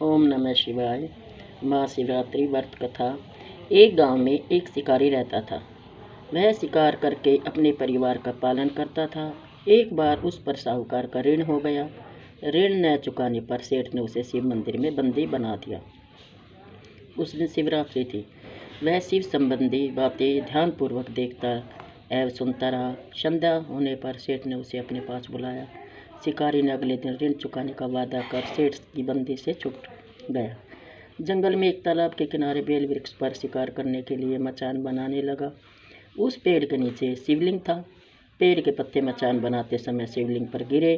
ओम नमः शिवाय। महाशिवरात्रि व्रत कथा। एक गांव में एक शिकारी रहता था। वह शिकार करके अपने परिवार का पालन करता था। एक बार उस पर साहूकार का ऋण हो गया। ऋण न चुकाने पर सेठ ने उसे शिव मंदिर में बंदी बना दिया। उस दिन शिवरात्रि थी। वह शिव संबंधी बातें ध्यानपूर्वक देखता एवं सुनता रहा। संध्या होने पर सेठ ने उसे अपने पास बुलाया। शिकारी ने अगले दिन ऋण चुकाने का वादा कर सेठ की बंदी से छूट गया। जंगल में एक तालाब के किनारे बेल वृक्ष पर शिकार करने के लिए मचान बनाने लगा। उस पेड़ के नीचे शिवलिंग था। पेड़ के पत्ते मचान बनाते समय शिवलिंग पर गिरे।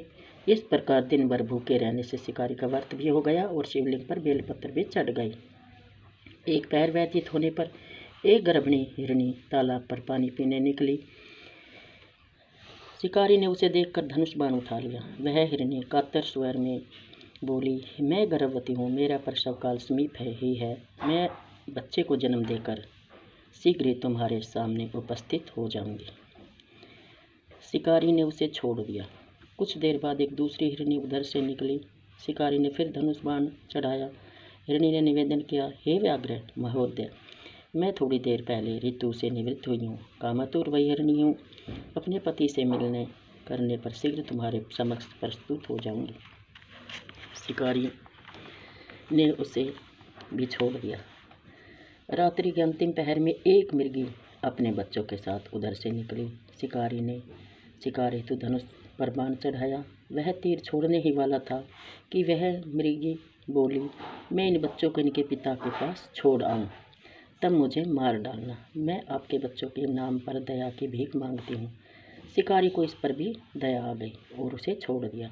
इस प्रकार दिन भर भूखे रहने से शिकारी का व्रत भी हो गया और शिवलिंग पर बेलपत्र भी चढ़ गई। एक पैर व्यतीत होने पर एक गर्भिणी हिरनी तालाब पर पानी पीने निकली। शिकारी ने उसे देखकर धनुष बाण उठा लिया। वह हिरनी कातर स्वर में बोली, मैं गर्भवती हूँ, मेरा प्रसव काल समीप ही है। मैं बच्चे को जन्म देकर शीघ्र ही तुम्हारे सामने उपस्थित हो जाऊंगी। शिकारी ने उसे छोड़ दिया। कुछ देर बाद एक दूसरी हिरनी उधर से निकली। शिकारी ने फिर धनुष बाण चढ़ाया। हिरनी ने निवेदन किया, हे व्याघ्र महोदय, मैं थोड़ी देर पहले ऋतु से निवृत्त हुई हूँ। कामातुर वही हिरनी हूँ। अपने पति से मिलने करने पर शीघ्र तुम्हारे समक्ष प्रस्तुत हो जाऊंगी। शिकारी ने उसे भी छोड़ दिया। रात्रि के अंतिम पहर में एक मृगी अपने बच्चों के साथ उधर से निकली। शिकारी ने शिकार हेतु धनुष पर बाण चढ़ाया। वह तीर छोड़ने ही वाला था कि वह मृगी बोली, मैं इन बच्चों को इनके पिता के पास छोड़ आऊँ, तब मुझे मार डालना। मैं आपके बच्चों के नाम पर दया की भीख मांगती हूँ। शिकारी को इस पर भी दया आ गई और उसे छोड़ दिया।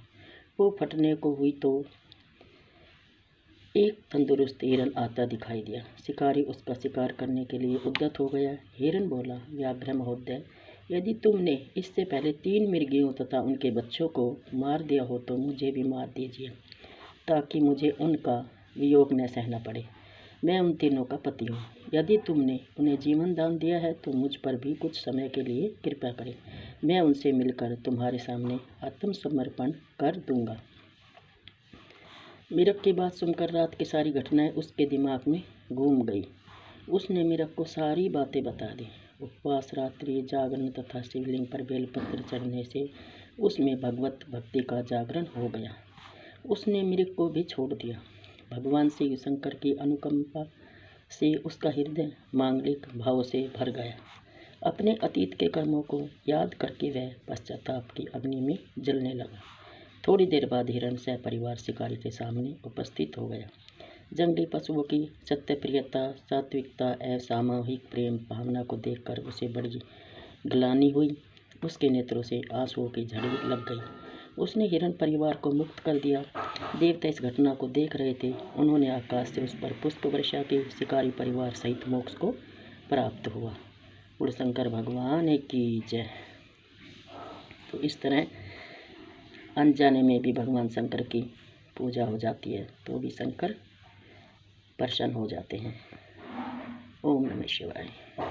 वो फटने को हुई तो एक तंदुरुस्त हिरन आता दिखाई दिया। शिकारी उसका शिकार करने के लिए उद्यत हो गया। हिरन बोला, व्याघ्र महोदय, यदि तुमने इससे पहले 3 मृगियों तथा उनके बच्चों को मार दिया हो तो मुझे भी मार दीजिए, ताकि मुझे उनका वियोग न सहना पड़े। मैं उन तीनों का पति हूँ। यदि तुमने उन्हें जीवन दान दिया है तो मुझ पर भी कुछ समय के लिए कृपा करें। मैं उनसे मिलकर तुम्हारे सामने आत्मसमर्पण कर दूंगा। मीरक की बात सुनकर रात की सारी घटनाएं उसके दिमाग में घूम गई। उसने मीरक को सारी बातें बता दी। उपवास, रात्रि जागरण तथा शिवलिंग पर बेलपत्र चढ़ने से उसमें भगवत भक्ति का जागरण हो गया। उसने मीरक को भी छोड़ दिया। भगवान शिव शंकर की अनुकंपा से उसका हृदय मांगलिक भाव से भर गया। अपने अतीत के कर्मों को याद करके वह पश्चाताप की अग्नि में जलने लगा। थोड़ी देर बाद हिरण सपरिवार शिकारी के सामने उपस्थित हो गया। जंगली पशुओं की सत्यप्रियता, सात्विकता एवं सामूहिक प्रेम भावना को देखकर उसे बड़ी ग्लानि हुई। उसके नेत्रों से आंसुओं की झड़ी लग गई। उसने हिरण परिवार को मुक्त कर दिया। देवता इस घटना को देख रहे थे। उन्होंने आकाश से उस पर पुष्प वर्षा की। शिकारी परिवार सहित मोक्ष को प्राप्त हुआ। शंकर भगवान की जय। तो इस तरह अनजाने में भी भगवान शंकर की पूजा हो जाती है तो भी शंकर प्रसन्न हो जाते हैं। ओम नमः शिवाय।